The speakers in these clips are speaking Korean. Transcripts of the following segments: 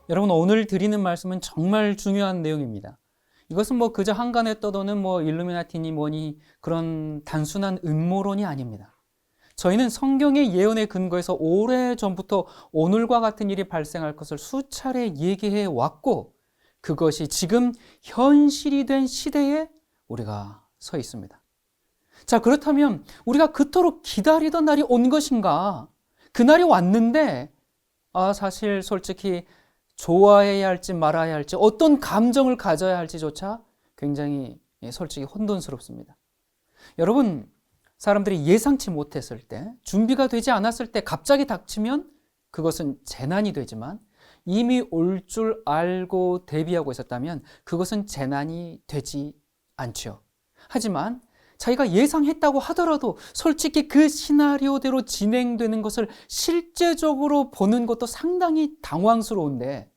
여러분, 오늘 드리는 말씀은 정말 중요한 내용입니다. 이것은 그저 한간에 떠도는 일루미나티니 뭐니 그런 단순한 음모론이 아닙니다. 저희는 성경의 예언에 근거해서 오래전부터 오늘과 같은 일이 발생할 것을 수차례 얘기해 왔고, 그것이 지금 현실이 된 시대에 우리가 서 있습니다. 자, 그렇다면 우리가 그토록 기다리던 날이 온 것인가? 그날이 왔는데 사실 솔직히 좋아해야 할지 말아야 할지, 어떤 감정을 가져야 할지조차 굉장히 솔직히 혼돈스럽습니다. 여러분, 사람들이 예상치 못했을 때, 준비가 되지 않았을 때 갑자기 닥치면 그것은 재난이 되지만, 이미 올 줄 알고 대비하고 있었다면 그것은 재난이 되지 않죠. 하지만 자기가 예상했다고 하더라도 솔직히 그 시나리오대로 진행되는 것을 실제적으로 보는 것도 상당히 당황스러운데,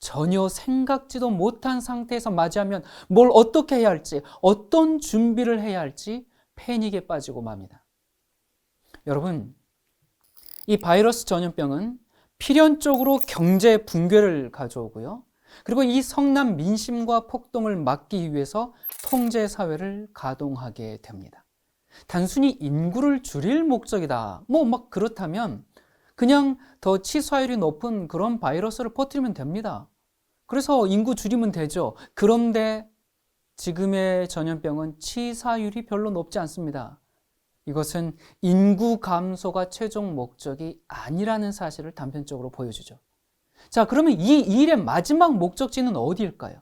전혀 생각지도 못한 상태에서 맞이하면 뭘 어떻게 해야 할지, 어떤 준비를 해야 할지 패닉에 빠지고 맙니다. 여러분, 이 바이러스 전염병은 필연적으로 경제 붕괴를 가져오고요. 그리고 이 성난 민심과 폭동을 막기 위해서 통제사회를 가동하게 됩니다. 단순히 인구를 줄일 목적이다, 그렇다면 그냥 더 치사율이 높은 그런 바이러스를 퍼뜨리면 됩니다. 그래서 인구 줄이면 되죠. 그런데 지금의 전염병은 치사율이 별로 높지 않습니다. 이것은 인구 감소가 최종 목적이 아니라는 사실을 단편적으로 보여주죠. 자, 그러면 이 일의 마지막 목적지는 어디일까요?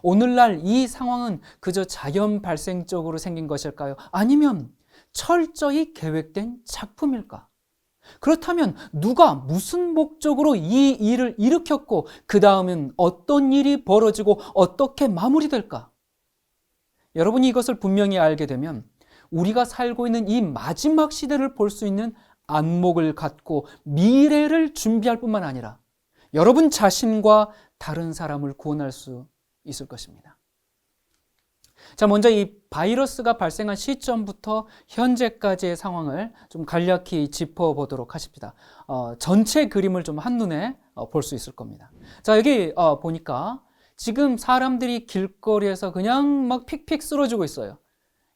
오늘날 이 상황은 그저 자연 발생적으로 생긴 것일까요? 아니면 철저히 계획된 작품일까? 그렇다면 누가 무슨 목적으로 이 일을 일으켰고, 그 다음은 어떤 일이 벌어지고 어떻게 마무리될까? 여러분이 이것을 분명히 알게 되면 우리가 살고 있는 이 마지막 시대를 볼 수 있는 안목을 갖고 미래를 준비할 뿐만 아니라 여러분 자신과 다른 사람을 구원할 수 있을 것입니다. 자, 먼저 이 바이러스가 발생한 시점부터 현재까지의 상황을 좀 간략히 짚어보도록 하십니다. 전체 그림을 좀 한눈에 볼 수 있을 겁니다. 자, 여기 보니까 지금 사람들이 길거리에서 그냥 막 픽픽 쓰러지고 있어요.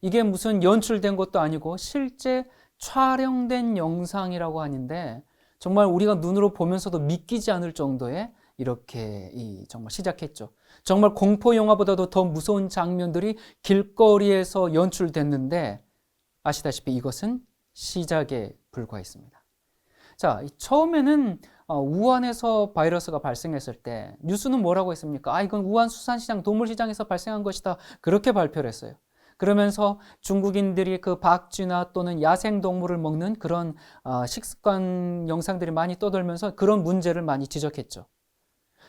이게 무슨 연출된 것도 아니고 실제 촬영된 영상이라고 하는데, 정말 우리가 눈으로 보면서도 믿기지 않을 정도의 이렇게 정말 시작했죠. 정말 공포 영화보다도 더 무서운 장면들이 길거리에서 연출됐는데, 아시다시피 이것은 시작에 불과했습니다. 자, 처음에는 우한에서 바이러스가 발생했을 때 뉴스는 뭐라고 했습니까? 이건 우한 수산시장, 동물시장에서 발생한 것이다, 그렇게 발표를 했어요. 그러면서 중국인들이 그 박쥐나 또는 야생동물을 먹는 그런 식습관 영상들이 많이 떠돌면서 그런 문제를 많이 지적했죠.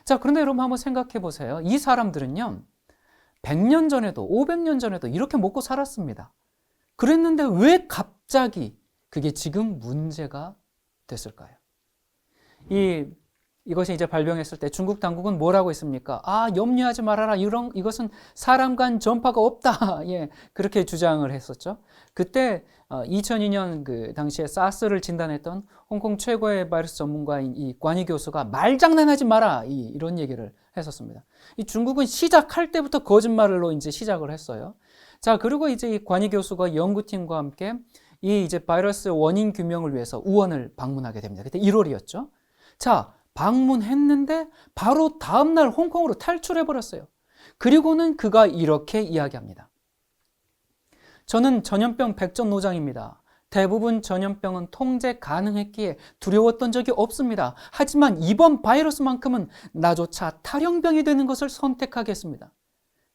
자, 그런데 여러분 한번 생각해 보세요. 이 사람들은요, 100년 전에도 500년 전에도 이렇게 먹고 살았습니다. 그랬는데 왜 갑자기 그게 지금 문제가 됐을까요? 이것이 이제 발병했을 때 중국 당국은 뭐라고 했습니까? 염려하지 말아라. 이것은 사람 간 전파가 없다. 예, 그렇게 주장을 했었죠. 그때 2002년 그 당시에 사스를 진단했던 홍콩 최고의 바이러스 전문가인 이 관이 교수가 말장난하지 마라. 이런 얘기를 했었습니다. 이 중국은 시작할 때부터 거짓말로 이제 시작을 했어요. 자, 그리고 이제 이 관이 교수가 연구팀과 함께 이 이제 바이러스 원인 규명을 위해서 우한을 방문하게 됩니다. 그때 1월이었죠. 자, 방문했는데 바로 다음날 홍콩으로 탈출해버렸어요. 그리고는 그가 이렇게 이야기합니다. 저는 전염병 백전노장입니다. 대부분 전염병은 통제 가능했기에 두려웠던 적이 없습니다. 하지만 이번 바이러스만큼은 나조차 탈영병이 되는 것을 선택하겠습니다.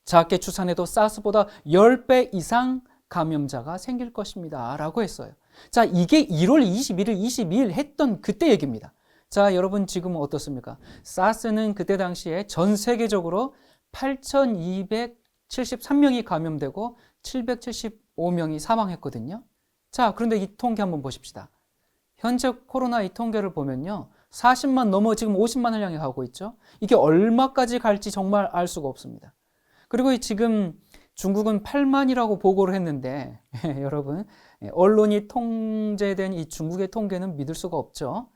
작게 추산해도 사스보다 10배 이상 감염자가 생길 것입니다. 라고 했어요. 자, 이게 1월 21일, 22일 했던 그때 얘기입니다. 자, 여러분 지금은 어떻습니까? 사스는 그때 당시에 전 세계적으로 8,273명이 감염되고 775명이 사망했거든요. 자, 그런데 이 통계 한번 보십시다. 현재 코로나 이 통계를 보면요, 40만 넘어 지금 50만을 향해 가고 있죠. 이게 얼마까지 갈지 정말 알 수가 없습니다. 그리고 지금 중국은 8만이라고 보고를 했는데 여러분, 언론이 통제된 이 중국의 통계는 믿을 수가 없죠.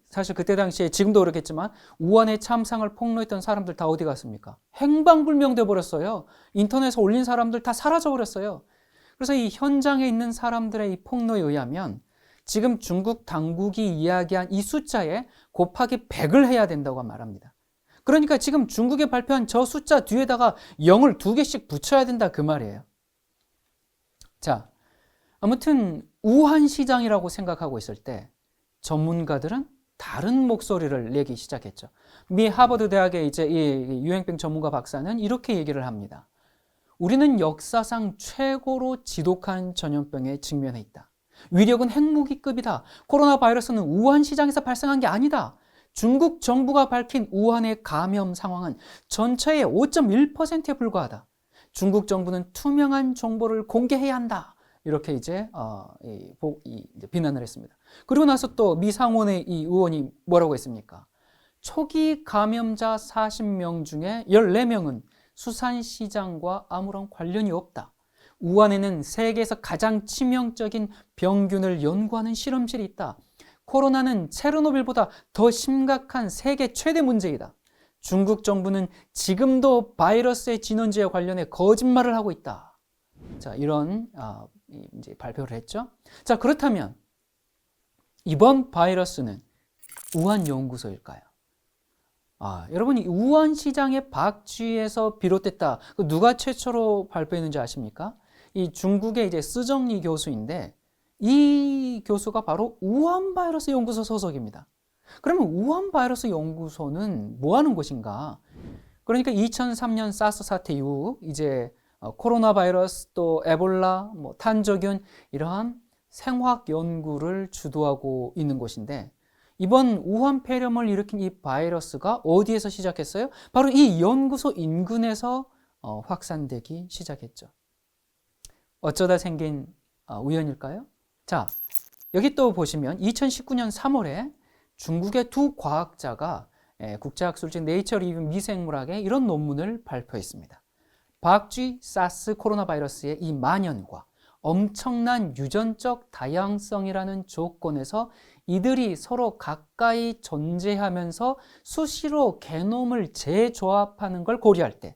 사실 그때 당시에 지금도 그렇겠지만 우한의 참상을 폭로했던 사람들 다 어디 갔습니까? 행방불명돼 버렸어요. 인터넷에 올린 사람들 다 사라져 버렸어요. 그래서 이 현장에 있는 사람들의 이 폭로에 의하면 지금 중국 당국이 이야기한 이 숫자에 곱하기 100을 해야 된다고 말합니다. 그러니까 지금 중국이 발표한 저 숫자 뒤에다가 0을 2개씩 붙여야 된다 그 말이에요. 자, 아무튼 우한 시장이라고 생각하고 있을 때 전문가들은 다른 목소리를 내기 시작했죠. 미 하버드 대학의 이제 이 유행병 전문가 박사는 이렇게 얘기를 합니다. 우리는 역사상 최고로 지독한 전염병에 직면해 있다. 위력은 핵무기급이다. 코로나 바이러스는 우한 시장에서 발생한 게 아니다. 중국 정부가 밝힌 우한의 감염 상황은 전체의 5.1%에 불과하다. 중국 정부는 투명한 정보를 공개해야 한다. 이렇게 이제 비난을 했습니다. 그리고 나서 또 미 상원의 이 의원이 뭐라고 했습니까? 초기 감염자 40명 중에 14명은 수산시장과 아무런 관련이 없다. 우한에는 세계에서 가장 치명적인 병균을 연구하는 실험실이 있다. 코로나는 체르노빌보다 더 심각한 세계 최대 문제이다. 중국 정부는 지금도 바이러스의 진원지에 관련해 거짓말을 하고 있다. 자, 이런 이제 발표를 했죠. 자, 그렇다면 이번 바이러스는 우한 연구소일까요? 여러분, 이 우한 시장의 박쥐에서 비롯됐다. 누가 최초로 발표했는지 아십니까? 이 중국의 이제 스정리 교수인데 이 교수가 바로 우한 바이러스 연구소 소속입니다. 그러면 우한 바이러스 연구소는 뭐 하는 곳인가? 그러니까 2003년 사스 사태 이후 이제 코로나 바이러스 또 에볼라, 탄저균 이러한 생화학 연구를 주도하고 있는 곳인데 이번 우한 폐렴을 일으킨 이 바이러스가 어디에서 시작했어요? 바로 이 연구소 인근에서 확산되기 시작했죠. 어쩌다 생긴 우연일까요? 자, 여기 또 보시면 2019년 3월에 중국의 두 과학자가 국제학술지 네이처 리뷰 미생물학에 이런 논문을 발표했습니다. 박쥐 사스 코로나 바이러스의 이 만연과 엄청난 유전적 다양성이라는 조건에서 이들이 서로 가까이 존재하면서 수시로 게놈을 재조합하는 걸 고려할 때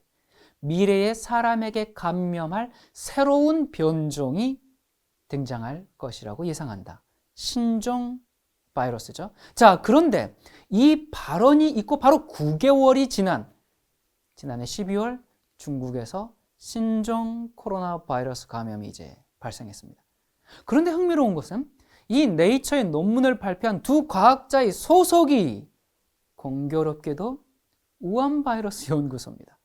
미래의 사람에게 감염할 새로운 변종이 등장할 것이라고 예상한다. 신종 바이러스죠. 자, 그런데 이 발언이 있고 바로 9개월이 지난해 12월 중국에서 신종 코로나 바이러스 감염이 이제 발생했습니다. 그런데 흥미로운 것은 이 네이처의 논문을 발표한 두 과학자의 소속이 공교롭게도 우한 바이러스 연구소입니다.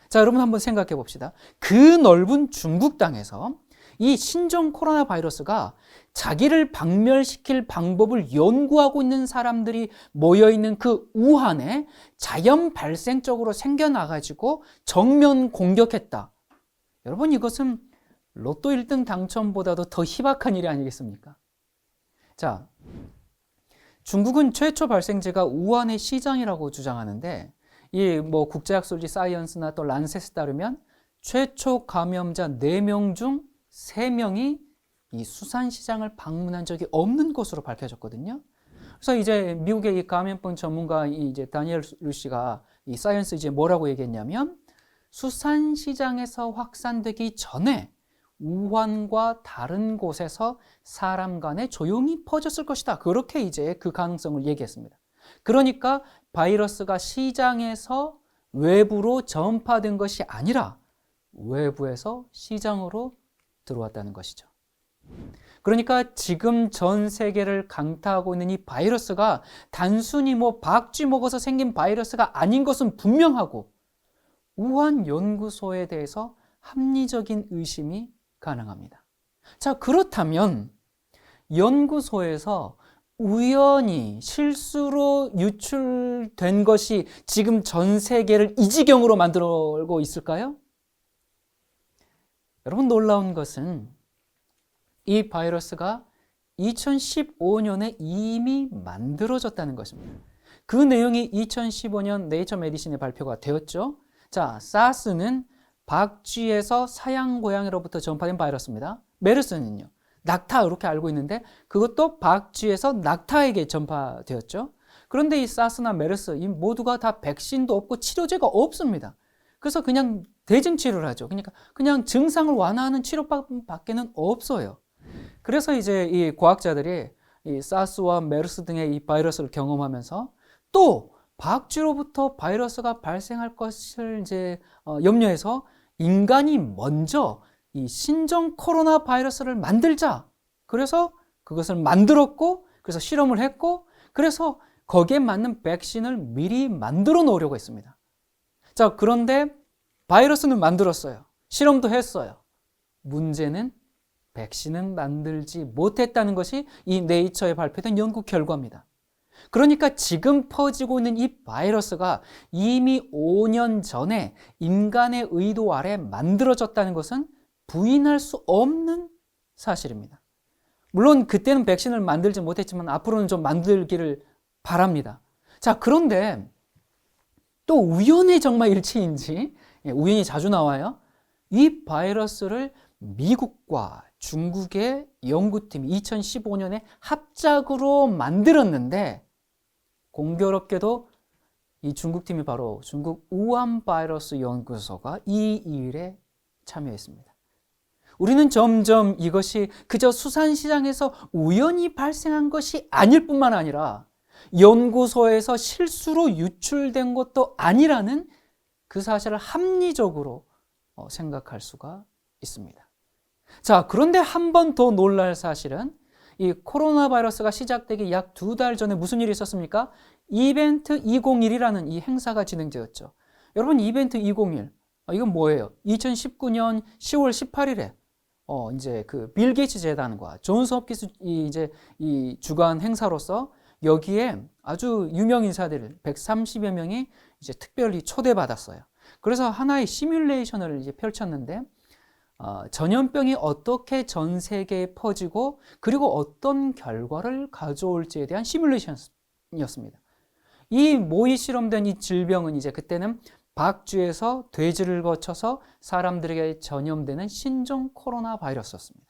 자, 여러분 한번 생각해 봅시다. 그 넓은 중국 땅에서 이 신종 코로나 바이러스가 자기를 박멸시킬 방법을 연구하고 있는 사람들이 모여있는 그 우한에 자연 발생적으로 생겨나가지고 정면 공격했다. 여러분, 이것은 로또 1등 당첨보다도 더 희박한 일이 아니겠습니까? 자, 중국은 최초 발생지가 우한의 시장이라고 주장하는데 이 국제학술지 사이언스나 또 란셋에 따르면 최초 감염자 4명 중 3명이 이 수산시장을 방문한 적이 없는 것으로 밝혀졌거든요. 그래서 이제 미국의 이 감염병 전문가 이제 다니엘 루시가 이 사이언스 이제 뭐라고 얘기했냐면 수산시장에서 확산되기 전에 우한과 다른 곳에서 사람 간에 조용히 퍼졌을 것이다. 그렇게 이제 그 가능성을 얘기했습니다. 그러니까 바이러스가 시장에서 외부로 전파된 것이 아니라 외부에서 시장으로 들어왔다는 것이죠. 그러니까 지금 전 세계를 강타하고 있는 이 바이러스가 단순히 박쥐 먹어서 생긴 바이러스가 아닌 것은 분명하고 우한 연구소에 대해서 합리적인 의심이 가능합니다. 자, 그렇다면 연구소에서 우연히 실수로 유출된 것이 지금 전 세계를 이 지경으로 만들고 있을까요? 여러분, 놀라운 것은 이 바이러스가 2015년에 이미 만들어졌다는 것입니다. 그 내용이 2015년 네이처 메디신에 발표가 되었죠. 자, 사스는 박쥐에서 사양 고양이로부터 전파된 바이러스입니다. 메르스는요, 낙타 이렇게 알고 있는데 그것도 박쥐에서 낙타에게 전파되었죠. 그런데 이 사스나 메르스 이 모두가 다 백신도 없고 치료제가 없습니다. 그래서 그냥 대증 치료를 하죠. 그러니까 그냥 증상을 완화하는 치료밖에는 없어요. 그래서 이제 이 과학자들이 이 사스와 메르스 등의 이 바이러스를 경험하면서 또 박쥐로부터 바이러스가 발생할 것을 이제 염려해서 인간이 먼저 이 신종 코로나 바이러스를 만들자. 그래서 그것을 만들었고, 그래서 실험을 했고, 그래서 거기에 맞는 백신을 미리 만들어 놓으려고 했습니다. 자, 그런데 바이러스는 만들었어요. 실험도 했어요. 문제는 백신은 만들지 못했다는 것이 이 네이처에 발표된 연구 결과입니다. 그러니까 지금 퍼지고 있는 이 바이러스가 이미 5년 전에 인간의 의도 아래 만들어졌다는 것은 부인할 수 없는 사실입니다. 물론 그때는 백신을 만들지 못했지만 앞으로는 좀 만들기를 바랍니다. 자, 그런데 또 우연의 정말 일치인지, 우연히 자주 나와요. 이 바이러스를 미국과 중국의 연구팀이 2015년에 합작으로 만들었는데 공교롭게도 이 중국팀이 바로 중국 우한 바이러스 연구소가 이 일에 참여했습니다. 우리는 점점 이것이 그저 수산시장에서 우연히 발생한 것이 아닐 뿐만 아니라 연구소에서 실수로 유출된 것도 아니라는 그 사실을 합리적으로 생각할 수가 있습니다. 자, 그런데 한 번 더 놀랄 사실은 이 코로나 바이러스가 시작되기 약 2달 전에 무슨 일이 있었습니까? 이벤트 201이라는 이 행사가 진행되었죠. 여러분, 이벤트 201, 이건 뭐예요? 2019년 10월 18일에 이제 그 빌 게이츠 재단과 존스 홉킨스 이 주관 행사로서 여기에 아주 유명 인사들 130여 명이 이제 특별히 초대받았어요. 그래서 하나의 시뮬레이션을 이제 펼쳤는데 전염병이 어떻게 전 세계에 퍼지고 그리고 어떤 결과를 가져올지에 대한 시뮬레이션이었습니다. 이 모의 실험된 이 질병은 이제 그때는 박쥐에서 돼지를 거쳐서 사람들에게 전염되는 신종 코로나 바이러스였습니다.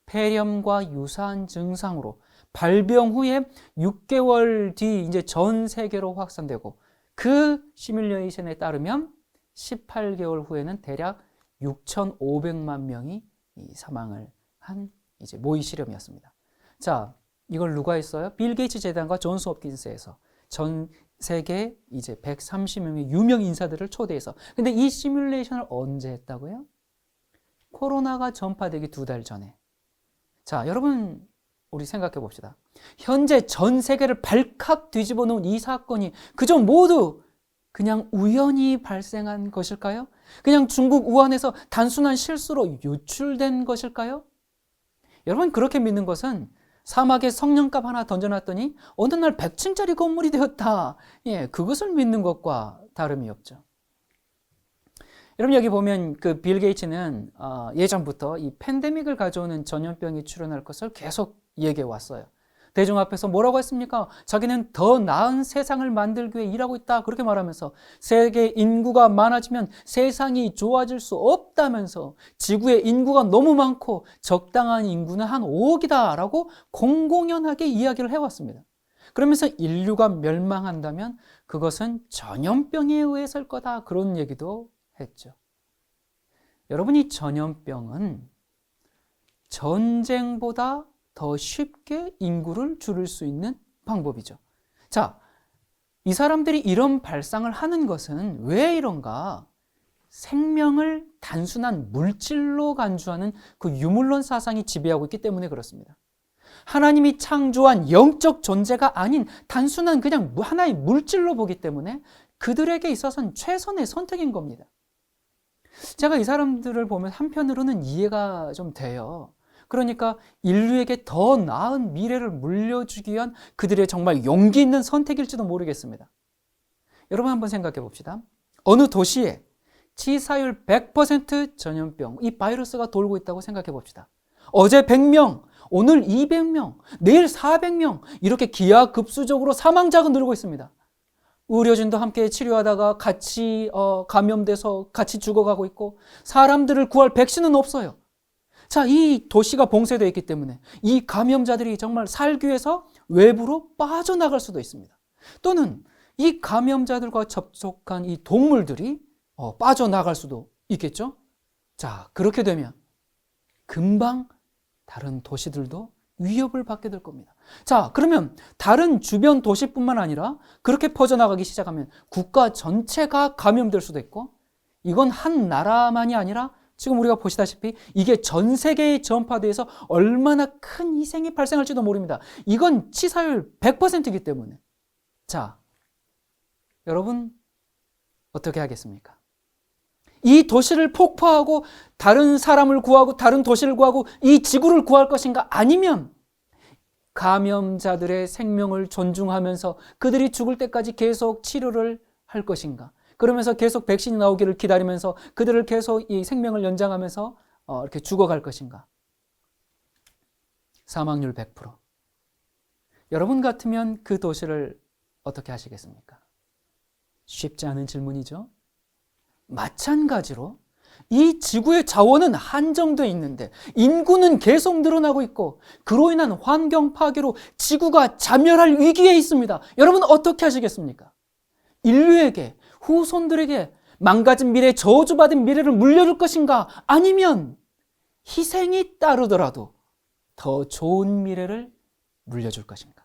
폐렴과 유사한 증상으로 발병 후에 6개월 뒤 이제 전 세계로 확산되고 그 시뮬레이션에 따르면 18개월 후에는 대략 6,500만 명이 사망을 한 이제 모의 실험이었습니다. 자, 이걸 누가 했어요? 빌 게이츠 재단과 존스 홉킨스에서 전 세계 이제 130명의 유명 인사들을 초대해서. 근데 이 시뮬레이션을 언제 했다고요? 코로나가 전파되기 2달 전에. 자, 여러분 우리 생각해 봅시다. 현재 전 세계를 발칵 뒤집어 놓은 이 사건이 그저 모두 그냥 우연히 발생한 것일까요? 그냥 중국 우한에서 단순한 실수로 유출된 것일까요? 여러분, 그렇게 믿는 것은 사막에 성냥갑 하나 던져놨더니 어느 날 100층짜리 건물이 되었다. 그것을 믿는 것과 다름이 없죠. 여러분, 여기 보면 그 빌 게이츠는 예전부터 이 팬데믹을 가져오는 전염병이 출현할 것을 계속 얘기해 왔어요. 대중 앞에서 뭐라고 했습니까? 자기는 더 나은 세상을 만들기 위해 일하고 있다. 그렇게 말하면서 세계 인구가 많아지면 세상이 좋아질 수 없다면서 지구에 인구가 너무 많고 적당한 인구는 한 5억이다 라고 공공연하게 이야기를 해왔습니다. 그러면서 인류가 멸망한다면 그것은 전염병에 의해서일 거다. 그런 얘기도 했죠. 여러분, 이 전염병은 전쟁보다 더 쉽게 인구를 줄일 수 있는 방법이죠. 자, 이 사람들이 이런 발상을 하는 것은 왜 이런가? 생명을 단순한 물질로 간주하는 그 유물론 사상이 지배하고 있기 때문에 그렇습니다. 하나님이 창조한 영적 존재가 아닌 단순한 그냥 하나의 물질로 보기 때문에 그들에게 있어서는 최선의 선택인 겁니다. 제가 이 사람들을 보면 한편으로는 이해가 좀 돼요. 그러니까 인류에게 더 나은 미래를 물려주기 위한 그들의 정말 용기 있는 선택일지도 모르겠습니다. 여러분, 한번 생각해 봅시다. 어느 도시에 치사율 100% 전염병, 이 바이러스가 돌고 있다고 생각해 봅시다. 어제 100명, 오늘 200명, 내일 400명, 이렇게 기하급수적으로 사망자가 늘고 있습니다. 의료진도 함께 치료하다가 같이 감염돼서 같이 죽어가고 있고 사람들을 구할 백신은 없어요. 자, 이 도시가 봉쇄되어 있기 때문에 이 감염자들이 정말 살기 위해서 외부로 빠져나갈 수도 있습니다. 또는 이 감염자들과 접촉한 이 동물들이 빠져나갈 수도 있겠죠. 자, 그렇게 되면 금방 다른 도시들도 위협을 받게 될 겁니다. 자, 그러면 다른 주변 도시뿐만 아니라 그렇게 퍼져나가기 시작하면 국가 전체가 감염될 수도 있고, 이건 한 나라만이 아니라 지금 우리가 보시다시피 이게 전 세계에 전파돼서 얼마나 큰 희생이 발생할지도 모릅니다. 이건 치사율 100%이기 때문에. 자, 여러분 어떻게 하겠습니까? 이 도시를 폭파하고 다른 사람을 구하고 다른 도시를 구하고 이 지구를 구할 것인가? 아니면 감염자들의 생명을 존중하면서 그들이 죽을 때까지 계속 치료를 할 것인가? 그러면서 계속 백신이 나오기를 기다리면서 그들을 계속 이 생명을 연장하면서 이렇게 죽어갈 것인가? 사망률 100%. 여러분 같으면 그 도시를 어떻게 하시겠습니까? 쉽지 않은 질문이죠. 마찬가지로 이 지구의 자원은 한정되어 있는데 인구는 계속 늘어나고 있고 그로 인한 환경 파괴로 지구가 자멸할 위기에 있습니다. 여러분 어떻게 하시겠습니까? 인류에게, 후손들에게 망가진 미래, 저주받은 미래를 물려줄 것인가? 아니면 희생이 따르더라도 더 좋은 미래를 물려줄 것인가?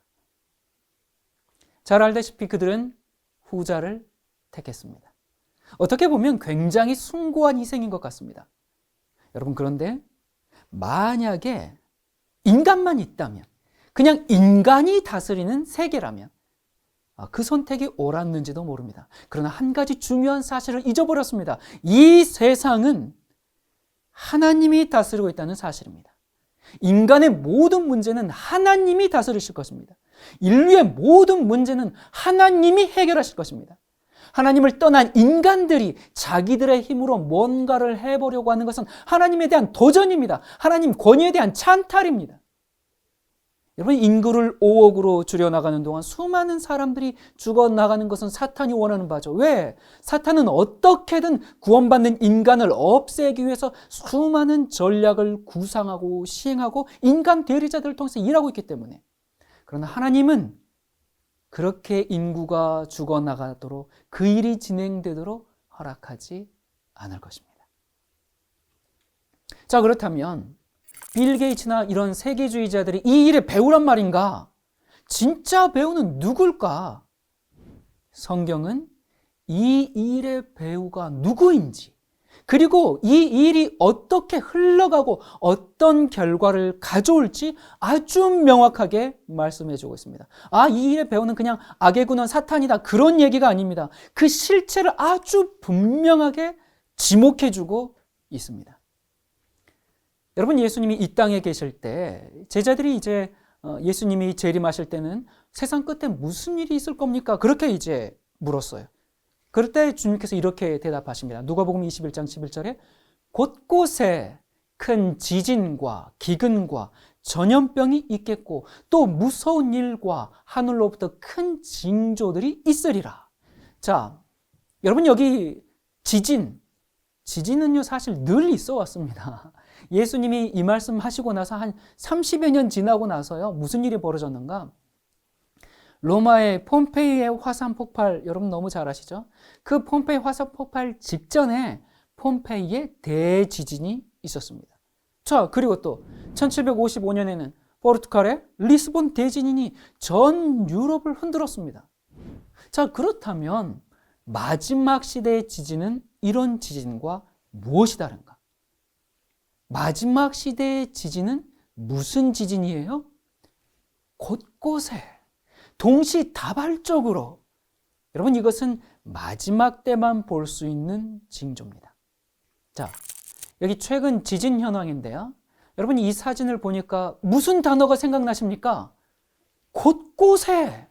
잘 알다시피 그들은 후자를 택했습니다. 어떻게 보면 굉장히 숭고한 희생인 것 같습니다. 여러분, 그런데 만약에 인간만 있다면, 그냥 인간이 다스리는 세계라면 그 선택이 옳았는지도 모릅니다. 그러나 한 가지 중요한 사실을 잊어버렸습니다. 이 세상은 하나님이 다스리고 있다는 사실입니다. 인간의 모든 문제는 하나님이 다스리실 것입니다. 인류의 모든 문제는 하나님이 해결하실 것입니다. 하나님을 떠난 인간들이 자기들의 힘으로 뭔가를 해보려고 하는 것은 하나님에 대한 도전입니다. 하나님 권위에 대한 찬탈입니다. 여러분, 인구를 5억으로 줄여나가는 동안 수많은 사람들이 죽어나가는 것은 사탄이 원하는 바죠. 왜? 사탄은 어떻게든 구원받는 인간을 없애기 위해서 수많은 전략을 구상하고 시행하고 인간 대리자들을 통해서 일하고 있기 때문에. 그러나 하나님은 그렇게 인구가 죽어나가도록 그 일이 진행되도록 허락하지 않을 것입니다. 자, 그렇다면 빌 게이츠나 이런 세계주의자들이 이 일의 배우란 말인가? 진짜 배우는 누굴까? 성경은 이 일의 배우가 누구인지, 그리고 이 일이 어떻게 흘러가고 어떤 결과를 가져올지 아주 명확하게 말씀해주고 있습니다. 이 일의 배우는 그냥 악의 근원 사탄이다, 그런 얘기가 아닙니다. 그 실체를 아주 분명하게 지목해주고 있습니다. 여러분, 예수님이 이 땅에 계실 때 제자들이 이제 예수님이 재림하실 때는 세상 끝에 무슨 일이 있을 겁니까? 그렇게 이제 물었어요. 그럴 때 주님께서 이렇게 대답하십니다. 누가복음 21장 11절에 곳곳에 큰 지진과 기근과 전염병이 있겠고 또 무서운 일과 하늘로부터 큰 징조들이 있으리라. 자, 여러분, 여기 지진은요 사실 늘 있어 왔습니다. 예수님이 이 말씀 하시고 나서 한 30여 년 지나고 나서요 무슨 일이 벌어졌는가? 로마의 폼페이의 화산 폭발, 여러분 너무 잘 아시죠? 그 폼페이 화산 폭발 직전에 폼페이에 대지진이 있었습니다. 자, 그리고 또 1755년에는 포르투갈의 리스본 대지진이 전 유럽을 흔들었습니다. 자, 그렇다면 마지막 시대의 지진은 이런 지진과 무엇이 다른가? 마지막 시대의 지진은 무슨 지진이에요? 곳곳에 동시다발적으로, 여러분 이것은 마지막 때만 볼 수 있는 징조입니다. 자, 여기 최근 지진 현황인데요. 여러분 이 사진을 보니까 무슨 단어가 생각나십니까? 곳곳에.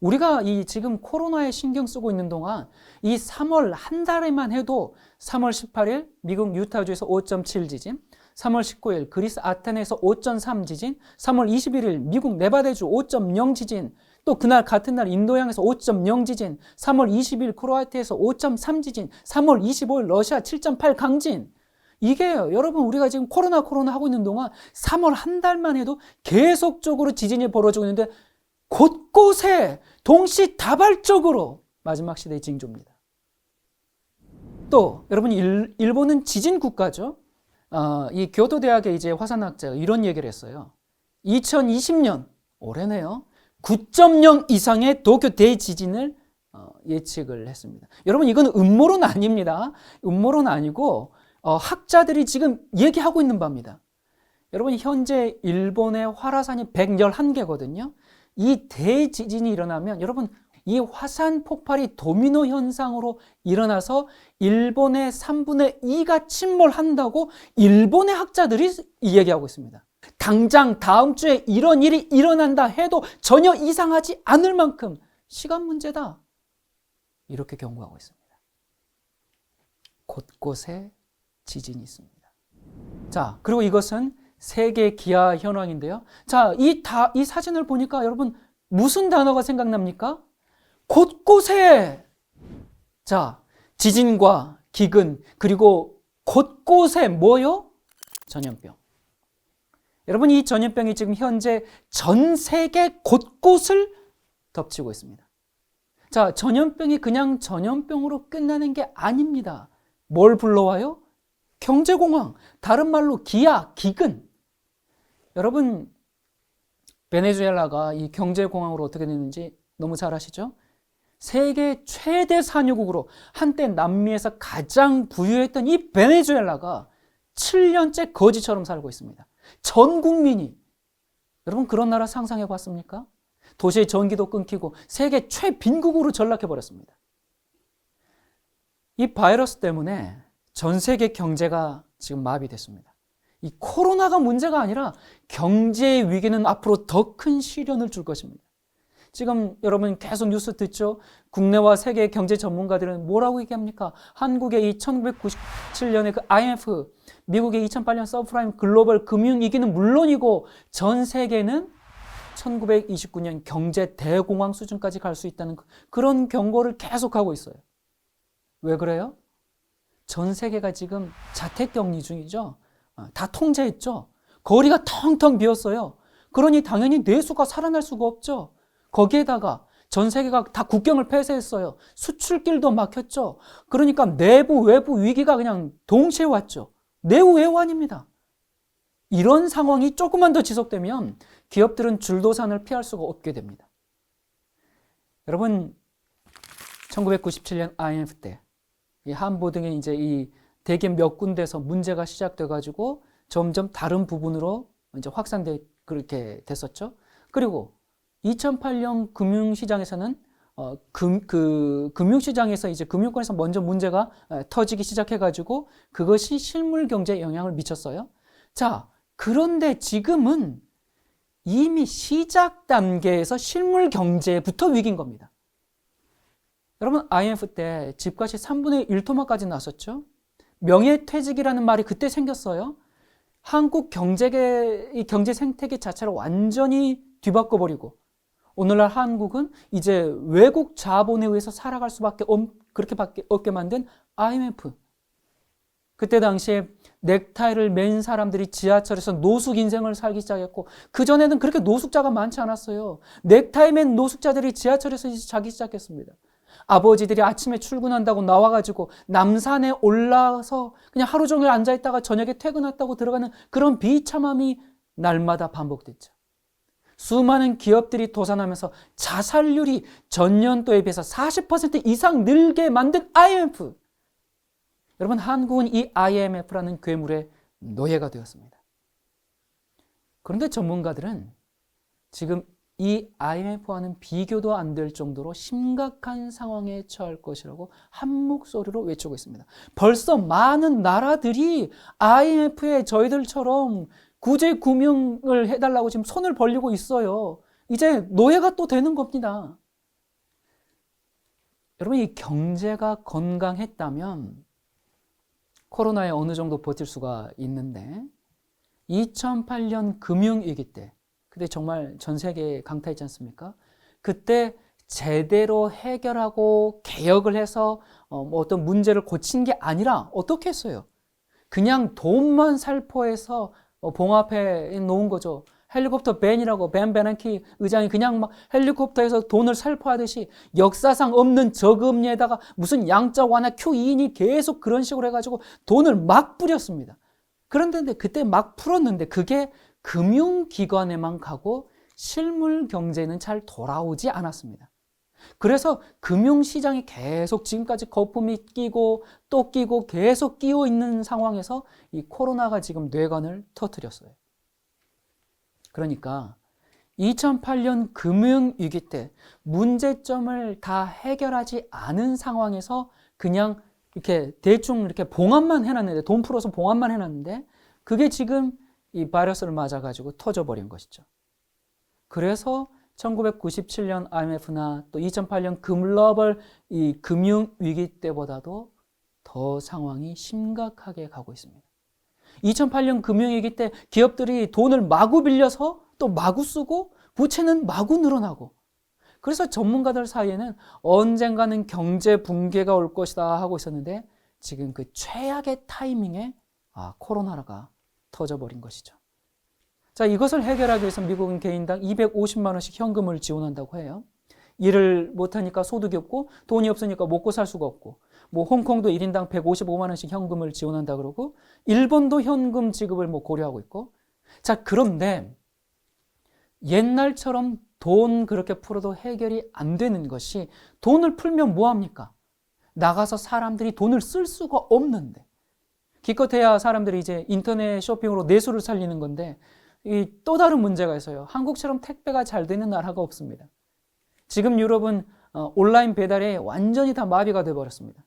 우리가 이 지금 코로나에 신경 쓰고 있는 동안 이 3월 한 달에만 해도 3월 18일 미국 유타주에서 5.7 지진, 3월 19일 그리스 아테네에서 5.3 지진, 3월 21일 미국 네바다주 5.0 지진, 또 그날 같은 날 인도양에서 5.0 지진, 3월 20일 크로아티아에서 5.3 지진, 3월 25일 러시아 7.8 강진. 이게 여러분 우리가 지금 코로나 하고 있는 동안 3월 한 달만 해도 계속적으로 지진이 벌어지고 있는데 곳곳에 동시다발적으로 마지막 시대의 징조입니다. 또 여러분 일본은 지진 국가죠. 이 교토 대학의 이제 화산학자가 이런 얘기를 했어요. 2020년 올해네요. 9.0 이상의 도쿄 대지진을 예측을 했습니다. 여러분 이건 음모론 아닙니다. 음모론 아니고 학자들이 지금 얘기하고 있는 바입니다. 여러분 현재 일본의 활화산이 111개거든요. 이 대지진이 일어나면 여러분 이 화산 폭발이 도미노 현상으로 일어나서 일본의 3분의 2가 침몰한다고 일본의 학자들이 이야기하고 있습니다. 당장 다음 주에 이런 일이 일어난다 해도 전혀 이상하지 않을 만큼 시간 문제다. 이렇게 경고하고 있습니다. 곳곳에 지진이 있습니다. 자, 그리고 이것은 세계 기아 현황인데요. 자, 이 사진을 보니까 여러분 무슨 단어가 생각납니까? 곳곳에. 자, 지진과 기근 그리고 곳곳에 뭐요? 전염병. 여러분 이 전염병이 지금 현재 전 세계 곳곳을 덮치고 있습니다. 자, 전염병이 그냥 전염병으로 끝나는 게 아닙니다. 뭘 불러와요? 경제공황, 다른 말로 기아, 기근. 여러분 베네수엘라가 이 경제공황으로 어떻게 됐는지 너무 잘 아시죠? 세계 최대 산유국으로 한때 남미에서 가장 부유했던 이 베네수엘라가 7년째 거지처럼 살고 있습니다. 전 국민이. 여러분 그런 나라 상상해 봤습니까? 도시의 전기도 끊기고 세계 최빈국으로 전락해 버렸습니다. 이 바이러스 때문에 전 세계 경제가 지금 마비됐습니다. 이 코로나가 문제가 아니라 경제의 위기는 앞으로 더 큰 시련을 줄 것입니다. 지금 여러분 계속 뉴스 듣죠? 국내와 세계 경제 전문가들은 뭐라고 얘기합니까? 한국의 이 1997년의 그 IMF, 미국의 2008년 서브프라임 글로벌 금융위기는 물론이고 전 세계는 1929년 경제 대공황 수준까지 갈 수 있다는 그런 경고를 계속하고 있어요. 왜 그래요? 전 세계가 지금 자택격리 중이죠. 다 통제했죠. 거리가 텅텅 비었어요. 그러니 당연히 내수가 살아날 수가 없죠. 거기에다가 전 세계가 다 국경을 폐쇄했어요. 수출길도 막혔죠. 그러니까 내부 외부 위기가 그냥 동시에 왔죠. 내후외환입니다. 이런 상황이 조금만 더 지속되면 기업들은 줄도산을 피할 수가 없게 됩니다. 여러분 1997년 IMF 때 이 한보 등의 이제 이 대기업 몇 군데서 문제가 시작돼 가지고 점점 다른 부분으로 이제 확산돼 그렇게 됐었죠. 그리고 2008년 금융시장에서는 금융시장에서 이제 금융권에서 먼저 문제가 터지기 시작해 가지고 그것이 실물 경제에 영향을 미쳤어요. 자, 그런데 지금은 이미 시작 단계에서 실물 경제부터 위기인 겁니다. 여러분 IMF 때 집값이 3분의 1토막까지 났었죠. 명예퇴직이라는 말이 그때 생겼어요. 한국 이 경제 생태계 자체를 완전히 뒤바꿔버리고 오늘날 한국은 이제 외국 자본에 의해서 살아갈 수밖에 그렇게밖에 없게 만든 IMF. 그때 당시에 넥타이를 맨 사람들이 지하철에서 노숙 인생을 살기 시작했고 그전에는 그렇게 노숙자가 많지 않았어요. 넥타이 맨 노숙자들이 지하철에서 이제 자기 시작했습니다. 아버지들이 아침에 출근한다고 나와가지고 남산에 올라서 그냥 하루 종일 앉아있다가 저녁에 퇴근했다고 들어가는 그런 비참함이 날마다 반복됐죠. 수많은 기업들이 도산하면서 자살률이 전년도에 비해서 40% 이상 늘게 만든 IMF. 여러분 한국은 이 IMF라는 괴물의 노예가 되었습니다. 그런데 전문가들은 지금 이 IMF와는 비교도 안 될 정도로 심각한 상황에 처할 것이라고 한 목소리로 외치고 있습니다. 벌써 많은 나라들이 IMF에 저희들처럼 구제 금융을 해달라고 지금 손을 벌리고 있어요. 이제 노예가 또 되는 겁니다. 여러분 이 경제가 건강했다면 코로나에 어느 정도 버틸 수가 있는데 2008년 금융위기 때 그때 정말 전 세계에 강타했지 않습니까? 그때 제대로 해결하고 개혁을 해서 뭐 어떤 문제를 고친 게 아니라 어떻게 했어요? 그냥 돈만 살포해서 봉합해 놓은 거죠. 헬리콥터 벤이라고 벤 베넌키 의장이 그냥 막 헬리콥터에서 돈을 살포하듯이 역사상 없는 저금리에다가 무슨 양적 완화 QE니 계속 그런 식으로 해가지고 돈을 막 뿌렸습니다. 그런데 그때 막 풀었는데 그게 금융기관에만 가고 실물 경제는 잘 돌아오지 않았습니다. 그래서 금융시장이 계속 지금까지 거품이 끼고 또 끼고 계속 끼어 있는 상황에서 이 코로나가 지금 뇌관을 터뜨렸어요. 그러니까 2008년 금융위기 때 문제점을 다 해결하지 않은 상황에서 그냥 이렇게 대충 이렇게 봉합만 해놨는데, 돈 풀어서 봉합만 해놨는데, 그게 지금 이 바이러스를 맞아가지고 터져버린 것이죠. 그래서 1997년 IMF나 또 2008년 글로벌 이 금융위기 때보다도 더 상황이 심각하게 가고 있습니다. 2008년 금융위기 때 기업들이 돈을 마구 빌려서 또 마구 쓰고 부채는 마구 늘어나고, 그래서 전문가들 사이에는 언젠가는 경제 붕괴가 올 것이다 하고 있었는데 지금 그 최악의 타이밍에 코로나가 터져버린 것이죠. 자, 이것을 해결하기 위해서 미국은 개인당 250만 원씩 현금을 지원한다고 해요. 일을 못하니까 소득이 없고 돈이 없으니까 먹고 살 수가 없고, 뭐 홍콩도 1인당 155만 원씩 현금을 지원한다 그러고, 일본도 현금 지급을 뭐 고려하고 있고. 자, 그런데 옛날처럼 돈 그렇게 풀어도 해결이 안 되는 것이, 돈을 풀면 뭐합니까? 나가서 사람들이 돈을 쓸 수가 없는데, 기껏해야 사람들이 이제 인터넷 쇼핑으로 내수를 살리는 건데, 이 또 다른 문제가 있어요. 한국처럼 택배가 잘 되는 나라가 없습니다. 지금 유럽은 온라인 배달에 완전히 다 마비가 돼버렸습니다.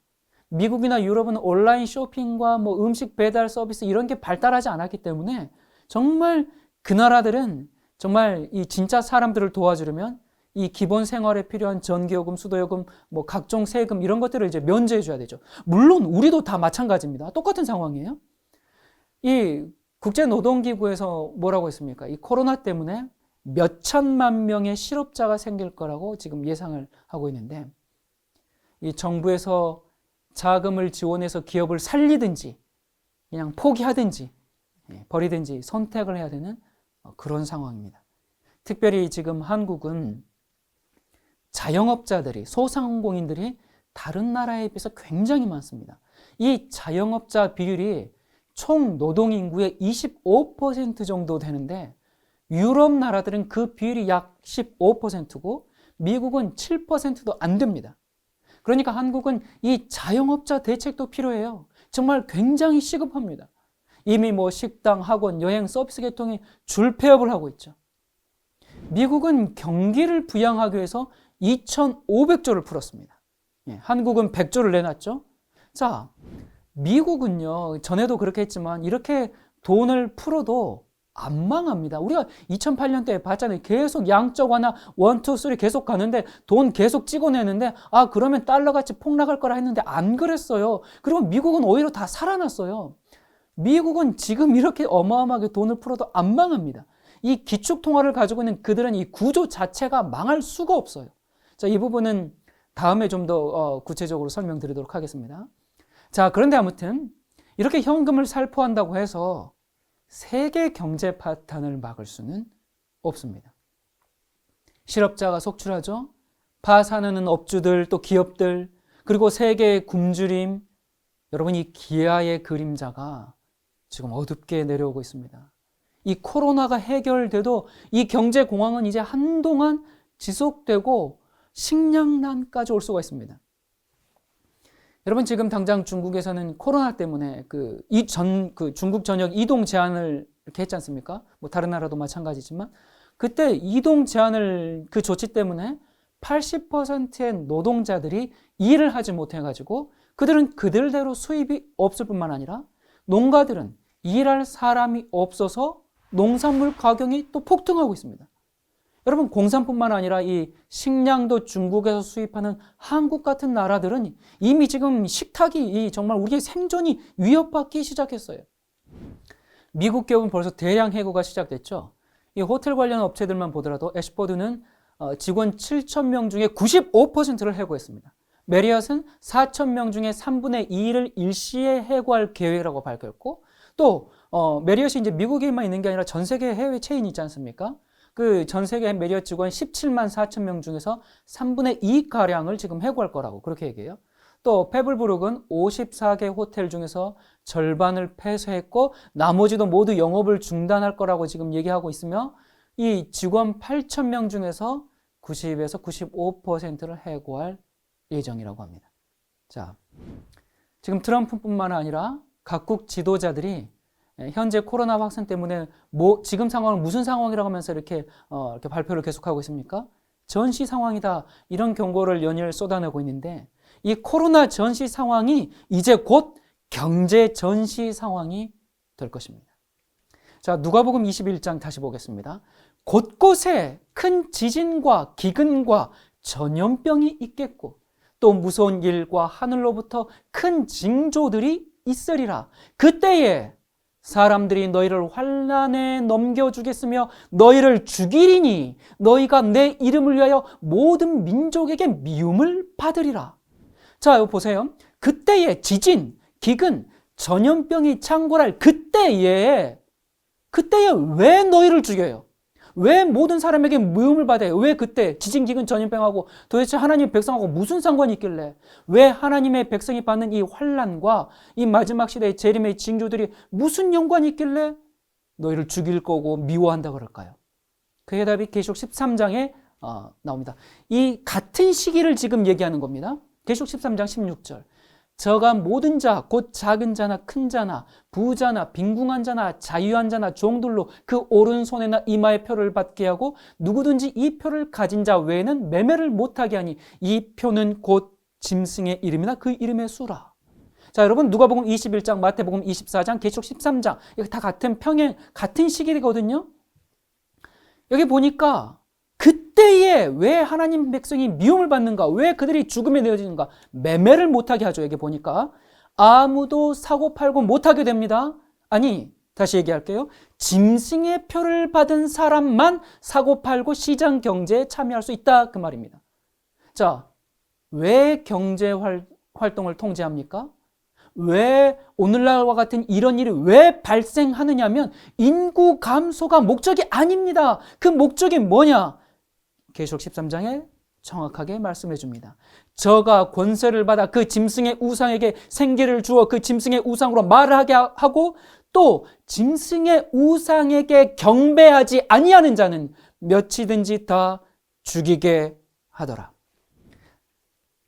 미국이나 유럽은 온라인 쇼핑과 뭐 음식 배달 서비스 이런 게 발달하지 않았기 때문에 정말 그 나라들은 정말 이 진짜 사람들을 도와주려면 이 기본 생활에 필요한 전기요금, 수도요금, 뭐 각종 세금 이런 것들을 이제 면제해 줘야 되죠. 물론 우리도 다 마찬가지입니다. 똑같은 상황이에요. 이 국제노동기구에서 뭐라고 했습니까? 이 코로나 때문에 몇 천만 명의 실업자가 생길 거라고 지금 예상을 하고 있는데, 이 정부에서 자금을 지원해서 기업을 살리든지 그냥 포기하든지 버리든지 선택을 해야 되는 그런 상황입니다. 특별히 지금 한국은 자영업자들이, 소상공인들이 다른 나라에 비해서 굉장히 많습니다. 이 자영업자 비율이 총 노동인구의 25% 정도 되는데, 유럽 나라들은 그 비율이 약 15%고 미국은 7%도 안 됩니다. 그러니까 한국은 이 자영업자 대책도 필요해요. 정말 굉장히 시급합니다. 이미 뭐 식당, 학원, 여행, 서비스 계통이 줄폐업을 하고 있죠. 미국은 경기를 부양하기 위해서 2,500조를 풀었습니다. 한국은 100조를 내놨죠. 자, 미국은요, 전에도 그렇게 했지만 이렇게 돈을 풀어도 안 망합니다. 우리가 2008년도에 봤잖아요. 계속 양적 완화 1, 2, 3 계속 가는데 돈 계속 찍어내는데 그러면 달러같이 폭락할 거라 했는데 안 그랬어요. 그리고 미국은 오히려 다 살아났어요. 미국은 지금 이렇게 어마어마하게 돈을 풀어도 안 망합니다. 이 기축통화를 가지고 있는 그들은 이 구조 자체가 망할 수가 없어요. 자, 이 부분은 다음에 좀 더 구체적으로 설명드리도록 하겠습니다. 자, 그런데 아무튼 이렇게 현금을 살포한다고 해서 세계 경제 파탄을 막을 수는 없습니다. 실업자가 속출하죠. 파산하는 업주들, 또 기업들, 그리고 세계의 굶주림. 여러분, 이 기아의 그림자가 지금 어둡게 내려오고 있습니다. 이 코로나가 해결돼도 이 경제 공황은 이제 한동안 지속되고 식량난까지 올 수가 있습니다. 여러분, 지금 당장 중국에서는 코로나 때문에 중국 전역 이동 제한을 이렇게 했지 않습니까? 뭐 다른 나라도 마찬가지지만, 그때 이동 제한을 그 조치 때문에 80%의 노동자들이 일을 하지 못해가지고 그들은 그들대로 수입이 없을 뿐만 아니라 농가들은 일할 사람이 없어서 농산물 가격이 또 폭등하고 있습니다. 여러분, 공산뿐만 아니라 이 식량도 중국에서 수입하는 한국 같은 나라들은 이미 지금 식탁이 정말 우리의 생존이 위협받기 시작했어요. 미국 기업은 벌써 대량 해고가 시작됐죠. 이 호텔 관련 업체들만 보더라도 애쉬포드는 직원 7,000명 중에 95%를 해고했습니다. 메리엇은 4,000명 중에 3분의 2를 일시에 해고할 계획이라고 밝혔고, 또 메리엇이 이제 미국에만 있는 게 아니라 전 세계 해외 체인이 있지 않습니까? 그 전 세계 메리엇 직원 17만 4천 명 중에서 3분의 2가량을 지금 해고할 거라고 그렇게 얘기해요. 또 페블브룩은 54개 호텔 중에서 절반을 폐쇄했고 나머지도 모두 영업을 중단할 거라고 지금 얘기하고 있으며, 이 직원 8,000명 중에서 90에서 95%를 해고할 예정이라고 합니다. 자, 지금 트럼프뿐만 아니라 각국 지도자들이 현재 코로나 확산 때문에 지금 상황은 무슨 상황이라고 하면서 이렇게 발표를 계속하고 있습니까? 전시 상황이다, 이런 경고를 연일 쏟아내고 있는데, 이 코로나 전시 상황이 이제 곧 경제 전시 상황이 될 것입니다. 자, 누가복음 21장 다시 보겠습니다. 곳곳에 큰 지진과 기근과 전염병이 있겠고 또 무서운 일과 하늘로부터 큰 징조들이 있으리라. 그때에 사람들이 너희를 환난에 넘겨주겠으며 너희를 죽이리니 너희가 내 이름을 위하여 모든 민족에게 미움을 받으리라. 자, 이거 보세요. 그때에 지진, 기근, 전염병이 창궐할 그때에 왜 너희를 죽여요? 왜 모든 사람에게 미움을 받아요? 왜 그때 지진, 기근, 전염병하고 도대체 하나님의 백성하고 무슨 상관이 있길래, 왜 하나님의 백성이 받는 이 환난과 이 마지막 시대의 재림의 징조들이 무슨 연관이 있길래 너희를 죽일 거고 미워한다 그럴까요? 그 해답이 계시록 13장에 나옵니다. 이 같은 시기를 지금 얘기하는 겁니다. 계시록 13장 16절. 저가 모든 자, 곧 작은 자나 큰 자나 부자나 빈궁한 자나 자유한 자나 종들로 그 오른손에나 이마에 표를 받게 하고 누구든지 이 표를 가진 자 외에는 매매를 못하게 하니 이 표는 곧 짐승의 이름이나 그 이름의 수라. 자, 여러분, 누가복음 21장, 마태복음 24장, 계시록 13장, 이게 다 같은 시기거든요. 여기 보니까 그때에 왜 하나님 백성이 미움을 받는가? 왜 그들이 죽음에 내어지는가? 매매를 못하게 하죠. 여기 보니까 아무도 사고 팔고 못하게 됩니다. 아니, 다시 얘기할게요. 짐승의 표를 받은 사람만 사고 팔고 시장 경제에 참여할 수 있다, 그 말입니다. 자, 왜 경제 활동을 통제합니까? 왜 오늘날과 같은 이런 일이 왜 발생하느냐면 인구 감소가 목적이 아닙니다. 그 목적이 뭐냐? 계시록 13장에 정확하게 말씀해 줍니다. 저가 권세를 받아 그 짐승의 우상에게 생기를 주어 그 짐승의 우상으로 말을 하게 하고 또 짐승의 우상에게 경배하지 아니하는 자는 몇이든지 다 죽이게 하더라.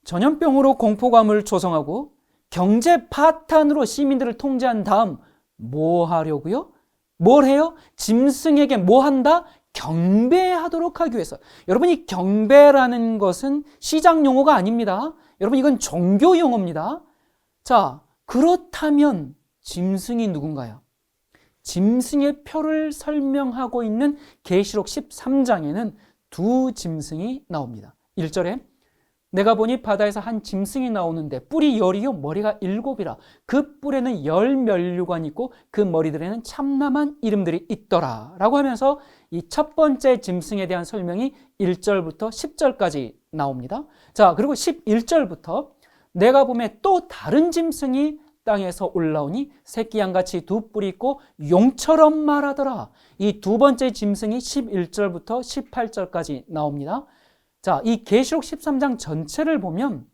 전염병으로 공포감을 조성하고 경제 파탄으로 시민들을 통제한 다음 뭐 하려고요? 뭘 해요? 짐승에게 뭐 한다? 경배하도록 하기 위해서. 여러분, 이 경배라는 것은 시장 용어가 아닙니다. 여러분, 이건 종교 용어입니다. 자, 그렇다면 짐승이 누군가요? 짐승의 표를 설명하고 있는 계시록 13장에는 두 짐승이 나옵니다. 1절에 내가 보니 바다에서 한 짐승이 나오는데 뿔이 10이요 머리가 7이라. 그 뿔에는 10면류관이 있고 그 머리들에는 참남한 이름들이 있더라 라고 하면서 이 첫 번째 짐승에 대한 설명이 1절부터 10절까지 나옵니다. 자, 그리고 11절부터 내가 보매 또 다른 짐승이 땅에서 올라오니 새끼 양같이 두 뿔이 있고 용처럼 말하더라. 이 두 번째 짐승이 11절부터 18절까지 나옵니다. 자, 이 계시록 13장 전체를 보면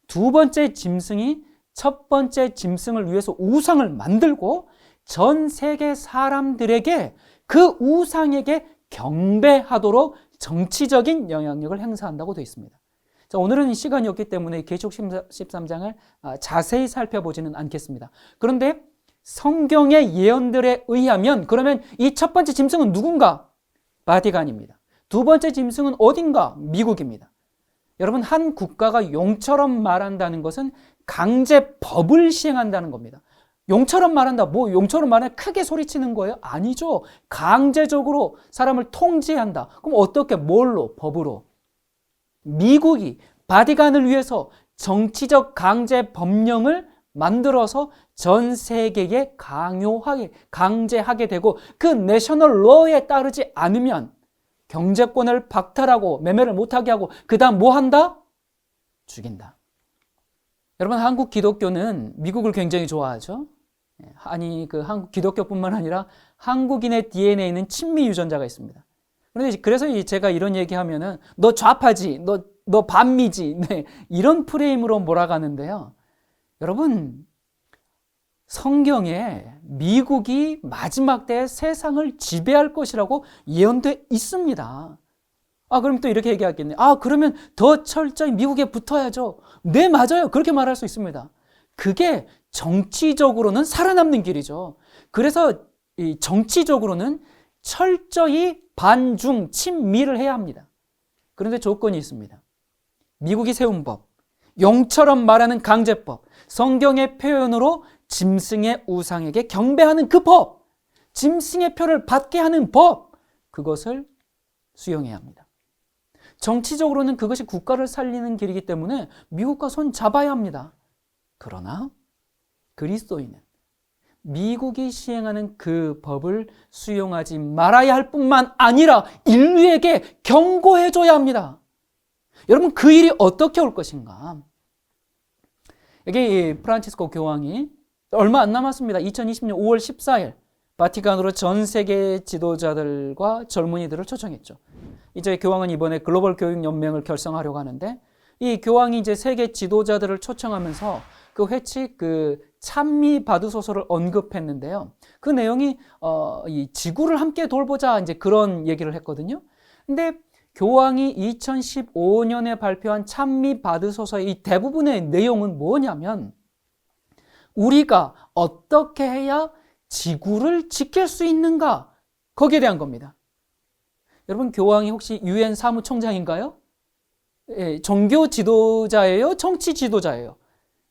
두 번째 짐승이 첫 번째 짐승을 위해서 우상을 만들고 전 세계 사람들에게 그 우상에게 경배하도록 정치적인 영향력을 행사한다고 되어 있습니다. 자, 오늘은 시간이 없기 때문에 계시록 13장을 자세히 살펴보지는 않겠습니다. 그런데 성경의 예언들에 의하면 그러면 이 첫 번째 짐승은 누군가? 바티칸입니다. 두 번째 짐승은 어딘가? 미국입니다. 여러분, 한 국가가 용처럼 말한다는 것은 강제법을 시행한다는 겁니다. 용처럼 말한다. 뭐 용처럼 말해 크게 소리치는 거예요? 아니죠. 강제적으로 사람을 통제한다. 그럼 어떻게? 뭘로? 법으로. 미국이 바티칸을 위해서 정치적 강제 법령을 만들어서 전 세계에 강제하게 되고 그 내셔널 로에 따르지 않으면 경제권을 박탈하고 매매를 못하게 하고 그 다음 뭐 한다? 죽인다. 여러분, 한국 기독교는 미국을 굉장히 좋아하죠. 아니, 그 한국 기독교뿐만 아니라 한국인의 DNA에는 친미 유전자가 있습니다. 그런데 그래서 제가 이런 얘기하면은 너 좌파지, 너 반미지, 네, 이런 프레임으로 몰아가는데요. 여러분, 성경에 미국이 마지막 때에 세상을 지배할 것이라고 예언돼 있습니다. 그럼 또 이렇게 얘기하겠네. 그러면 더 철저히 미국에 붙어야죠. 네, 맞아요. 그렇게 말할 수 있습니다. 그게 정치적으로는 살아남는 길이죠. 그래서 이 정치적으로는 철저히 반중, 친미를 해야 합니다. 그런데 조건이 있습니다. 미국이 세운 법, 용처럼 말하는 강제법, 성경의 표현으로 짐승의 우상에게 경배하는 그 법, 짐승의 표를 받게 하는 법, 그것을 수용해야 합니다. 정치적으로는 그것이 국가를 살리는 길이기 때문에 미국과 손 잡아야 합니다. 그러나 그리스도인은 미국이 시행하는 그 법을 수용하지 말아야 할 뿐만 아니라 인류에게 경고해줘야 합니다. 여러분, 그 일이 어떻게 올 것인가? 여기 프란치스코 교황이 얼마 안 남았습니다. 2020년 5월 14일 바티칸으로 전 세계 지도자들과 젊은이들을 초청했죠. 이제 교황은 이번에 글로벌 교육 연맹을 결성하려고 하는데, 이 교황이 이제 세계 지도자들을 초청하면서 그 회칙, 그 찬미 받으소서를 언급했는데요. 그 내용이 이 지구를 함께 돌보자, 이제 그런 얘기를 했거든요. 근데 교황이 2015년에 발표한 찬미 받으소서의 이 대부분의 내용은 뭐냐면, 우리가 어떻게 해야 지구를 지킬 수 있는가, 거기에 대한 겁니다. 여러분, 교황이 혹시 UN 사무총장인가요? 예, 종교 지도자예요? 정치 지도자예요?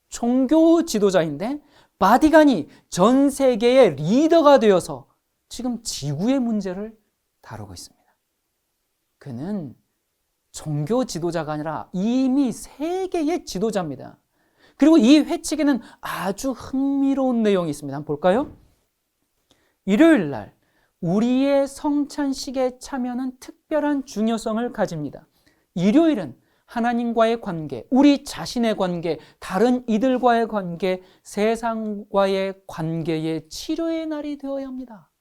종교 지도자인데 바티칸이 전 세계의 리더가 되어서 지금 지구의 문제를 다루고 있습니다. 그는 종교 지도자가 아니라 이미 세계의 지도자입니다. 그리고 이 회칙에는 아주 흥미로운 내용이 있습니다. 한번 볼까요? 일요일 날 우리의 성찬식의 참여는 특별한 중요성을 가집니다. 일요일은 하나님과의 관계, 우리 자신의 관계, 다른 이들과의 관계, 세상과의 관계의 치료의 날이 되어야 합니다.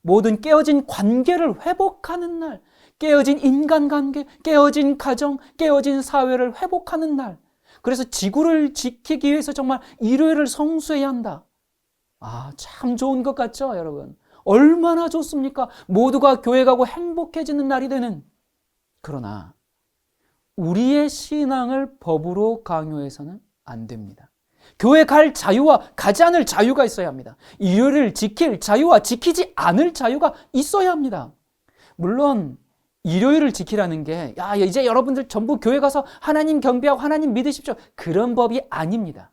모든 깨어진 관계를 회복하는 날, 깨어진 인간관계, 깨어진 가정, 깨어진 사회를 회복하는 날. 그래서 지구를 지키기 위해서 정말 일요일을 성수해야 한다. 참 좋은 것 같죠, 여러분? 얼마나 좋습니까? 모두가 교회 가고 행복해지는 날이 되는. 그러나 우리의 신앙을 법으로 강요해서는 안 됩니다. 교회 갈 자유와 가지 않을 자유가 있어야 합니다. 일요일을 지킬 자유와 지키지 않을 자유가 있어야 합니다. 물론 일요일을 지키라는 게 이제 여러분들 전부 교회 가서 하나님 경배하고 하나님 믿으십시오, 그런 법이 아닙니다.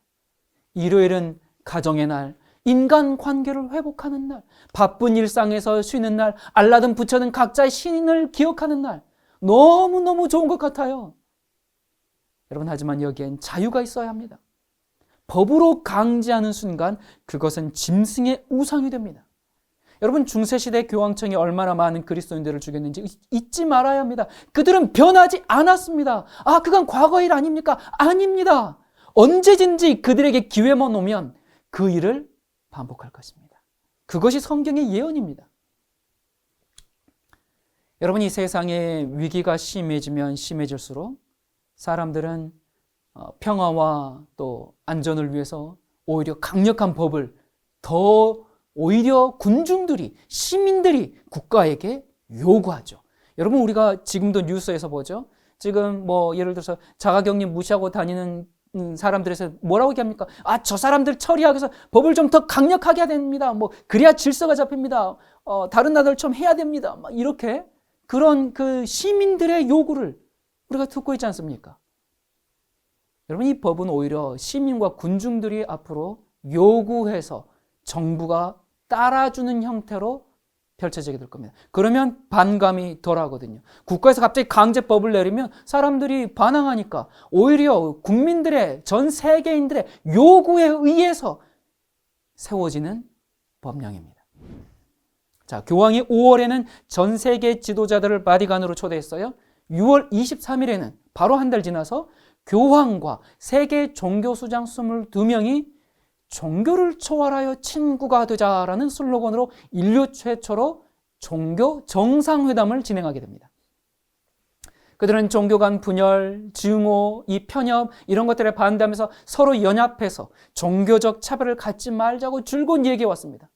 일요일은 가정의 날, 인간관계를 회복하는 날, 바쁜 일상에서 쉬는 날, 알라든 부처는 각자의 신을 기억하는 날, 너무너무 좋은 것 같아요. 여러분, 하지만 여기엔 자유가 있어야 합니다. 법으로 강제하는 순간 그것은 짐승의 우상이 됩니다. 여러분, 중세시대 교황청이 얼마나 많은 그리스도인들을 죽였는지 잊지 말아야 합니다. 그들은 변하지 않았습니다. 그건 과거 일 아닙니까? 아닙니다. 언제든지 그들에게 기회만 오면 그 일을 반복할 것입니다. 그것이 성경의 예언입니다. 여러분, 이 세상에 위기가 심해지면 심해질수록 사람들은 평화와 또 안전을 위해서 오히려 강력한 법을 더 오히려 군중들이, 시민들이 국가에게 요구하죠. 여러분, 우리가 지금도 뉴스에서 보죠. 지금 예를 들어서 자가격리 무시하고 다니는 사람들에서 뭐라고 얘기합니까? 저 사람들 처리하기 위해서 법을 좀 더 강력하게 해야 됩니다. 그래야 질서가 잡힙니다. 다른 나라들처럼 해야 됩니다. 이렇게 그런 그 시민들의 요구를 우리가 듣고 있지 않습니까? 여러분, 이 법은 오히려 시민과 군중들이 앞으로 요구해서 정부가 따라주는 형태로 펼쳐지게 될 겁니다. 그러면 반감이 덜하거든요. 국가에서 갑자기 강제법을 내리면 사람들이 반항하니까 오히려 국민들의, 전 세계인들의 요구에 의해서 세워지는 법령입니다. 자, 교황이 5월에는 전 세계 지도자들을 바티칸으로 초대했어요. 6월 23일에는 바로 한 달 지나서 교황과 세계 종교수장 22명이 종교를 초월하여 친구가 되자라는 슬로건으로 인류 최초로 종교 정상회담을 진행하게 됩니다. 그들은 종교 간 분열, 증오, 이 편협 이런 것들에 반대하면서 서로 연합해서 종교적 차별을 갖지 말자고 줄곧 얘기해 왔습니다.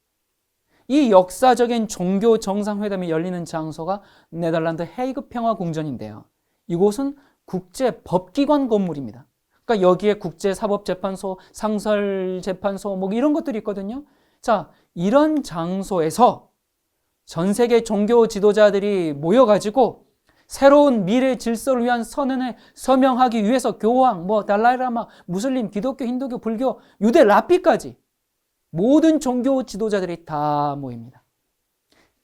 이 역사적인 종교 정상회담이 열리는 장소가 네덜란드 헤이그 평화궁전인데요. 이곳은 국제법기관 건물입니다. 그러니까 여기에 국제사법재판소, 상설재판소 뭐 이런 것들이 있거든요. 자, 이런 장소에서 전 세계 종교 지도자들이 모여가지고 새로운 미래 질서를 위한 선언에 서명하기 위해서 교황, 달라이라마, 무슬림, 기독교, 힌두교, 불교, 유대, 랍비까지 모든 종교 지도자들이 다 모입니다.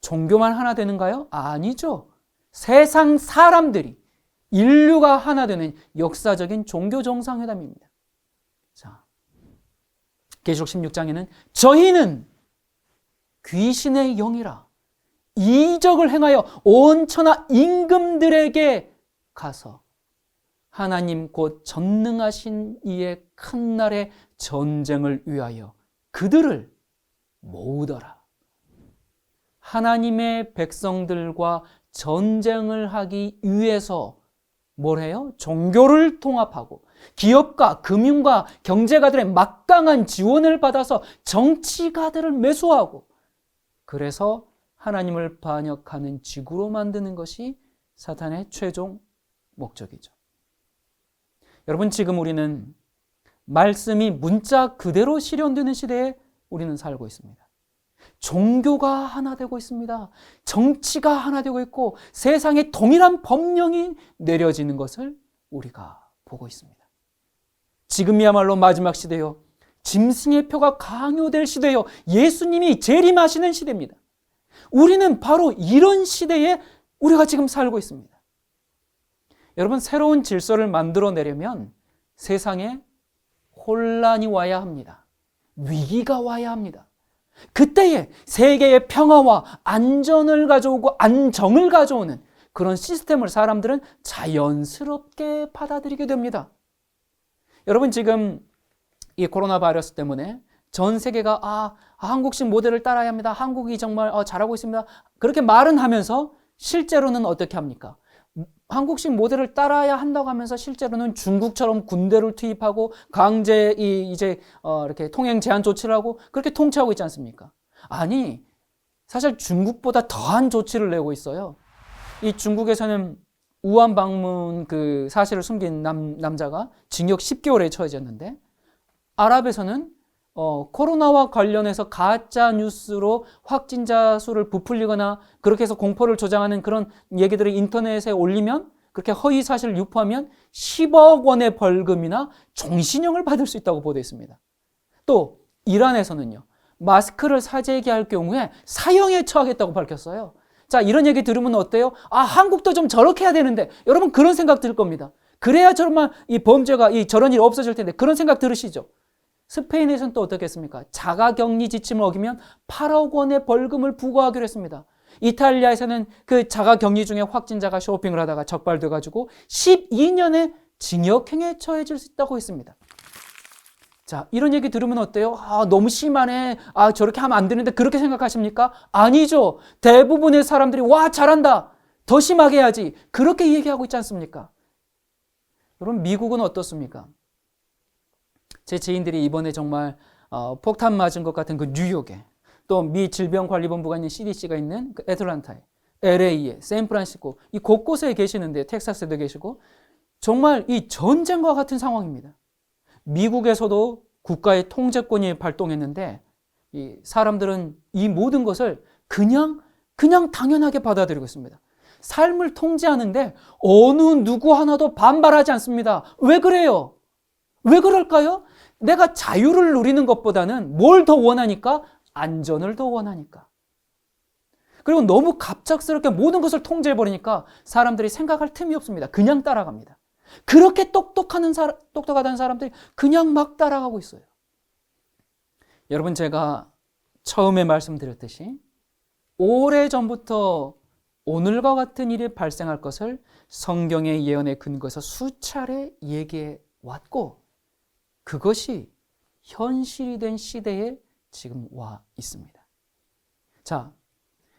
종교만 하나 되는가요? 아니죠. 세상 사람들이, 인류가 하나 되는 역사적인 종교 정상회담입니다. 자, 계시록 16장에는 저희는 귀신의 영이라 이적을 행하여 온 천하 임금들에게 가서 하나님 곧 전능하신 이의 큰 날의 전쟁을 위하여 그들을 모으더라. 하나님의 백성들과 전쟁을 하기 위해서 뭘 해요? 종교를 통합하고 기업가, 금융가, 경제가들의 막강한 지원을 받아서 정치가들을 매수하고 그래서 하나님을 반역하는 지구로 만드는 것이 사탄의 최종 목적이죠. 여러분, 지금 우리는 말씀이 문자 그대로 실현되는 시대에 우리는 살고 있습니다. 종교가 하나 되고 있습니다. 정치가 하나 되고 있고 세상에 동일한 법령이 내려지는 것을 우리가 보고 있습니다. 지금이야말로 마지막 시대요. 짐승의 표가 강요될 시대요. 예수님이 재림하시는 시대입니다. 우리는 바로 이런 시대에 우리가 지금 살고 있습니다. 여러분, 새로운 질서를 만들어내려면 세상에 혼란이 와야 합니다. 위기가 와야 합니다. 그때에 세계의 평화와 안전을 가져오고 안정을 가져오는 그런 시스템을 사람들은 자연스럽게 받아들이게 됩니다. 여러분, 지금 이 코로나 바이러스 때문에 전 세계가 한국식 모델을 따라야 합니다. 한국이 정말 잘하고 있습니다. 그렇게 말은 하면서 실제로는 어떻게 합니까? 한국식 모델을 따라야 한다고 하면서 실제로는 중국처럼 군대를 투입하고 강제 이렇게 통행 제한 조치를 하고 그렇게 통치하고 있지 않습니까? 아니, 사실 중국보다 더한 조치를 내고 있어요. 이 중국에서는 우한 방문 그 사실을 숨긴 남자가 징역 10개월에 처해졌는데, 아랍에서는 코로나와 관련해서 가짜 뉴스로 확진자 수를 부풀리거나 그렇게 해서 공포를 조장하는 그런 얘기들을 인터넷에 올리면, 그렇게 허위 사실을 유포하면 10억 원의 벌금이나 종신형을 받을 수 있다고 보도돼 있습니다. 또 이란에서는요, 마스크를 사재기 할 경우에 사형에 처하겠다고 밝혔어요. 자, 이런 얘기 들으면 어때요? 한국도 좀 저렇게 해야 되는데, 여러분 그런 생각 들 겁니다. 그래야 저런 이 범죄가 저런 일이 없어질 텐데, 그런 생각 들으시죠? 스페인에서는 또 어떻겠습니까? 자가격리 지침을 어기면 8억 원의 벌금을 부과하기로 했습니다. 이탈리아에서는 그 자가격리 중에 확진자가 쇼핑을 하다가 적발돼가지고 12년의 징역형에 처해질 수 있다고 했습니다. 자, 이런 얘기 들으면 어때요? 너무 심하네. 저렇게 하면 안 되는데, 그렇게 생각하십니까? 아니죠. 대부분의 사람들이 와, 잘한다. 더 심하게 해야지. 그렇게 얘기하고 있지 않습니까? 여러분, 미국은 어떻습니까? 제 지인들이 이번에 정말 폭탄 맞은 것 같은 그 뉴욕에, 또 미 질병관리본부가 있는 CDC가 있는 그 애틀란타에, LA에, 샌프란시스코, 이 곳곳에 계시는데, 텍사스에도 계시고, 정말 이 전쟁과 같은 상황입니다. 미국에서도 국가의 통제권이 발동했는데, 이 사람들은 이 모든 것을 그냥 당연하게 받아들이고 있습니다. 삶을 통제하는데 어느 누구 하나도 반발하지 않습니다. 왜 그래요? 왜 그럴까요? 내가 자유를 누리는 것보다는 뭘 더 원하니까? 안전을 더 원하니까. 그리고 너무 갑작스럽게 모든 것을 통제해버리니까 사람들이 생각할 틈이 없습니다. 그냥 따라갑니다. 그렇게 똑똑하다는 사람들이 그냥 막 따라가고 있어요. 여러분, 제가 처음에 말씀드렸듯이 오래전부터 오늘과 같은 일이 발생할 것을 성경의 예언에 근거해서 수차례 얘기해 왔고 그것이 현실이 된 시대에 지금 와 있습니다. 자,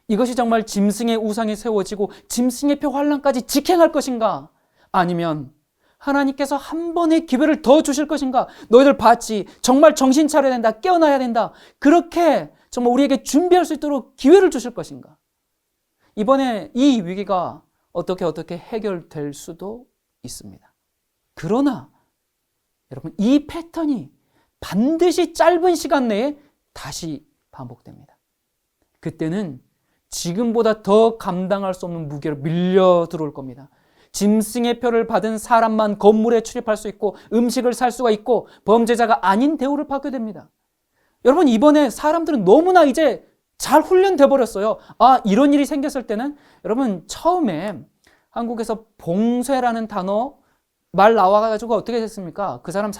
이것이 정말 짐승의 우상이 세워지고 짐승의 표 환란까지 직행할 것인가? 아니면 하나님께서 한 번의 기회를 더 주실 것인가? 너희들 봤지? 정말 정신 차려야 된다. 깨어나야 된다. 그렇게 정말 우리에게 준비할 수 있도록 기회를 주실 것인가? 이번에 이 위기가 어떻게 해결될 수도 있습니다. 그러나 여러분 이 패턴이 반드시 짧은 시간 내에 다시 반복됩니다. 그때는 지금보다 더 감당할 수 없는 무게로 밀려 들어올 겁니다. 짐승의 표를 받은 사람만 건물에 출입할 수 있고 음식을 살 수가 있고 범죄자가 아닌 대우를 받게 됩니다. 여러분 이번에 사람들은 너무나 이제 잘 훈련돼 버렸어요. 이런 일이 생겼을 때는 여러분 처음에 한국에서 봉쇄라는 단어 말 나와가지고 어떻게 됐습니까? 그 사람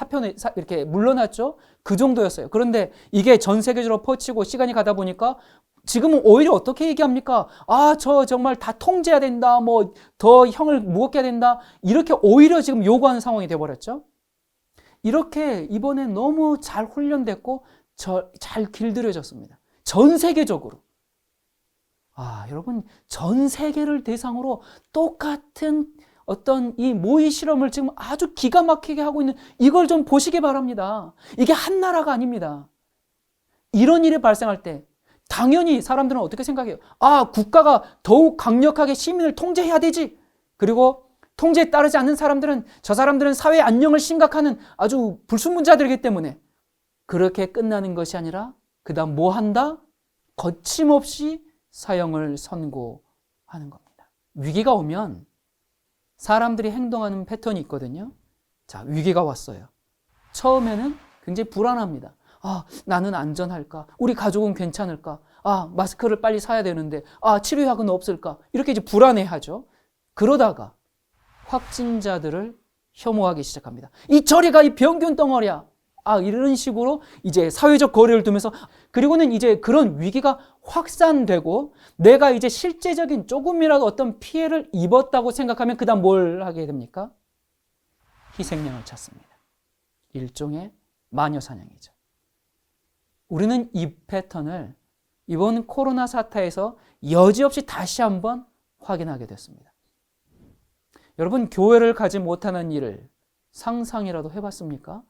이렇게 물러났죠? 그 정도였어요. 그런데 이게 전 세계적으로 퍼지고 시간이 가다 보니까 지금은 오히려 어떻게 얘기합니까? 저 정말 다 통제해야 된다. 더 형을 무겁게 해야 된다. 이렇게 오히려 지금 요구하는 상황이 돼버렸죠. 이렇게 이번에 너무 잘 훈련됐고 잘 길들여졌습니다. 전 세계적으로. 여러분 전 세계를 대상으로 똑같은 어떤 이 모의 실험을 지금 아주 기가 막히게 하고 있는 이걸 좀 보시기 바랍니다. 이게 한 나라가 아닙니다. 이런 일이 발생할 때 당연히 사람들은 어떻게 생각해요? 국가가 더욱 강력하게 시민을 통제해야 되지. 그리고 통제에 따르지 않는 사람들은 저 사람들은 사회 안녕을 심각하는 아주 불순물자들이기 때문에 그렇게 끝나는 것이 아니라 그 다음 뭐 한다? 거침없이 사형을 선고하는 겁니다. 위기가 오면 사람들이 행동하는 패턴이 있거든요. 자, 위기가 왔어요. 처음에는 굉장히 불안합니다. 나는 안전할까? 우리 가족은 괜찮을까? 마스크를 빨리 사야 되는데, 치료약은 없을까? 이렇게 이제 불안해하죠. 그러다가 확진자들을 혐오하기 시작합니다. 저리 가, 이 병균 덩어리야. 이런 식으로 이제 사회적 거리를 두면서 그리고는 이제 그런 위기가 확산되고 내가 이제 실제적인 조금이라도 어떤 피해를 입었다고 생각하면 그 다음 뭘 하게 됩니까? 희생양을 찾습니다. 일종의 마녀사냥이죠. 우리는 이 패턴을 이번 코로나 사태에서 여지없이 다시 한번 확인하게 됐습니다. 여러분 교회를 가지 못하는 일을 상상이라도 해봤습니까?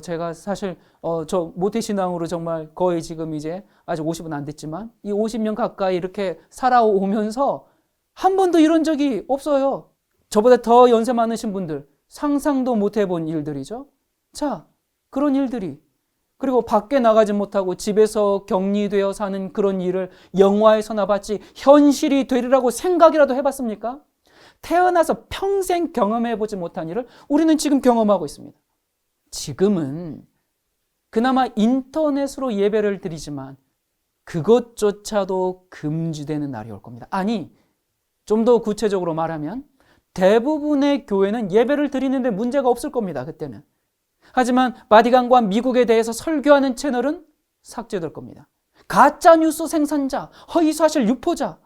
제가 사실 저 모태신앙으로 정말 거의 지금 이제 아직 50은 안 됐지만 이 50년 가까이 이렇게 살아오면서 한 번도 이런 적이 없어요. 저보다 더 연세 많으신 분들 상상도 못 해본 일들이죠. 자, 그런 일들이 그리고 밖에 나가지 못하고 집에서 격리되어 사는 그런 일을 영화에서나 봤지 현실이 되리라고 생각이라도 해봤습니까? 태어나서 평생 경험해보지 못한 일을 우리는 지금 경험하고 있습니다. 지금은 그나마 인터넷으로 예배를 드리지만 그것조차도 금지되는 날이 올 겁니다. 좀 더 구체적으로 말하면 대부분의 교회는 예배를 드리는데 문제가 없을 겁니다. 그때는. 하지만 바티칸과 미국에 대해서 설교하는 채널은 삭제될 겁니다. 가짜뉴스 생산자, 허위사실 유포자.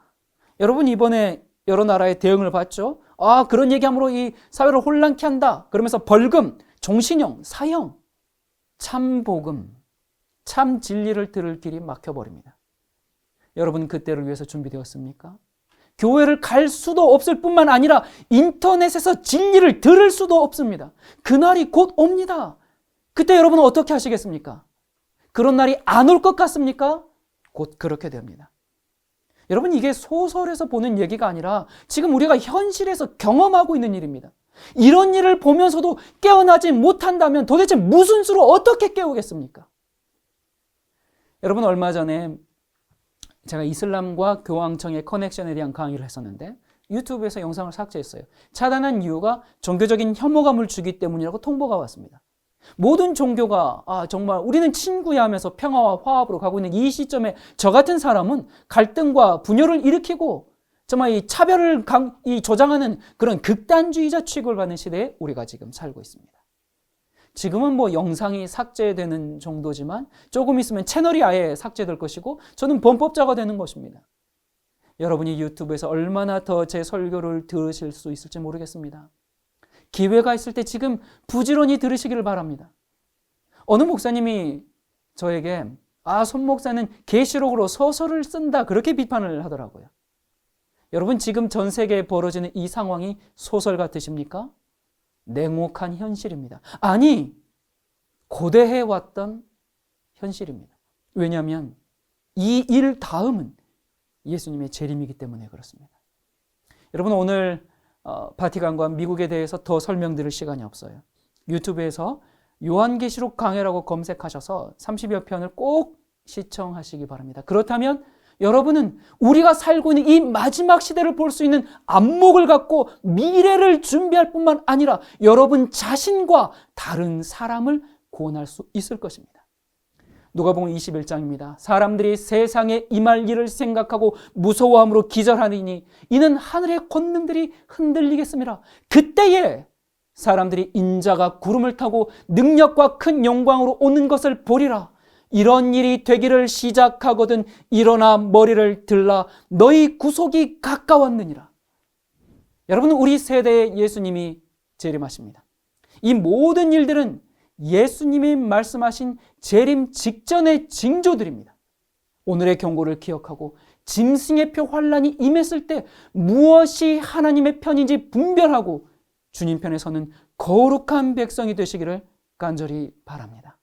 여러분 이번에 여러 나라의 대응을 봤죠. 그런 얘기함으로 이 사회를 혼란케 한다. 그러면서 벌금, 종신형, 사형, 참 복음, 참 진리를 들을 길이 막혀버립니다. 여러분 그때를 위해서 준비되었습니까? 교회를 갈 수도 없을 뿐만 아니라 인터넷에서 진리를 들을 수도 없습니다. 그날이 곧 옵니다. 그때 여러분은 어떻게 하시겠습니까? 그런 날이 안 올 것 같습니까? 곧 그렇게 됩니다. 여러분 이게 소설에서 보는 얘기가 아니라 지금 우리가 현실에서 경험하고 있는 일입니다. 이런 일을 보면서도 깨어나지 못한다면 도대체 무슨 수로 어떻게 깨우겠습니까? 여러분 얼마 전에 제가 이슬람과 교황청의 커넥션에 대한 강의를 했었는데 유튜브에서 영상을 삭제했어요. 차단한 이유가 종교적인 혐오감을 주기 때문이라고 통보가 왔습니다. 모든 종교가 정말 우리는 친구야 하면서 평화와 화합으로 가고 있는 이 시점에 저 같은 사람은 갈등과 분열을 일으키고 정말 이 차별을 조장하는 그런 극단주의자 취급을 받는 시대에 우리가 지금 살고 있습니다. 지금은 뭐 영상이 삭제되는 정도지만 조금 있으면 채널이 아예 삭제될 것이고 저는 범법자가 되는 것입니다. 여러분이 유튜브에서 얼마나 더 제 설교를 들으실 수 있을지 모르겠습니다. 기회가 있을 때 지금 부지런히 들으시기를 바랍니다. 어느 목사님이 저에게 손 목사는 계시록으로 소설을 쓴다 그렇게 비판을 하더라고요. 여러분 지금 전 세계에 벌어지는 이 상황이 소설 같으십니까? 냉혹한 현실입니다. 아니, 고대해 왔던 현실입니다. 왜냐하면 이 일 다음은 예수님의 재림이기 때문에 그렇습니다. 여러분 오늘 바티칸과 미국에 대해서 더 설명드릴 시간이 없어요. 유튜브에서 요한계시록 강해라고 검색하셔서 30여 편을 꼭 시청하시기 바랍니다. 그렇다면 여러분은 우리가 살고 있는 이 마지막 시대를 볼 수 있는 안목을 갖고 미래를 준비할 뿐만 아니라 여러분 자신과 다른 사람을 구원할 수 있을 것입니다. 누가복음 21장입니다. 사람들이 세상에 임할 일을 생각하고 무서워함으로 기절하리니 이는 하늘의 권능들이 흔들리겠습니다. 그때에 사람들이 인자가 구름을 타고 능력과 큰 영광으로 오는 것을 보리라. 이런 일이 되기를 시작하거든 일어나 머리를 들라 너희 구속이 가까웠느니라. 여러분 우리 세대에 예수님이 재림하십니다. 이 모든 일들은 예수님이 말씀하신 재림 직전의 징조들입니다. 오늘의 경고를 기억하고 짐승의 표 환란이 임했을 때 무엇이 하나님의 편인지 분별하고 주님 편에 서는 거룩한 백성이 되시기를 간절히 바랍니다.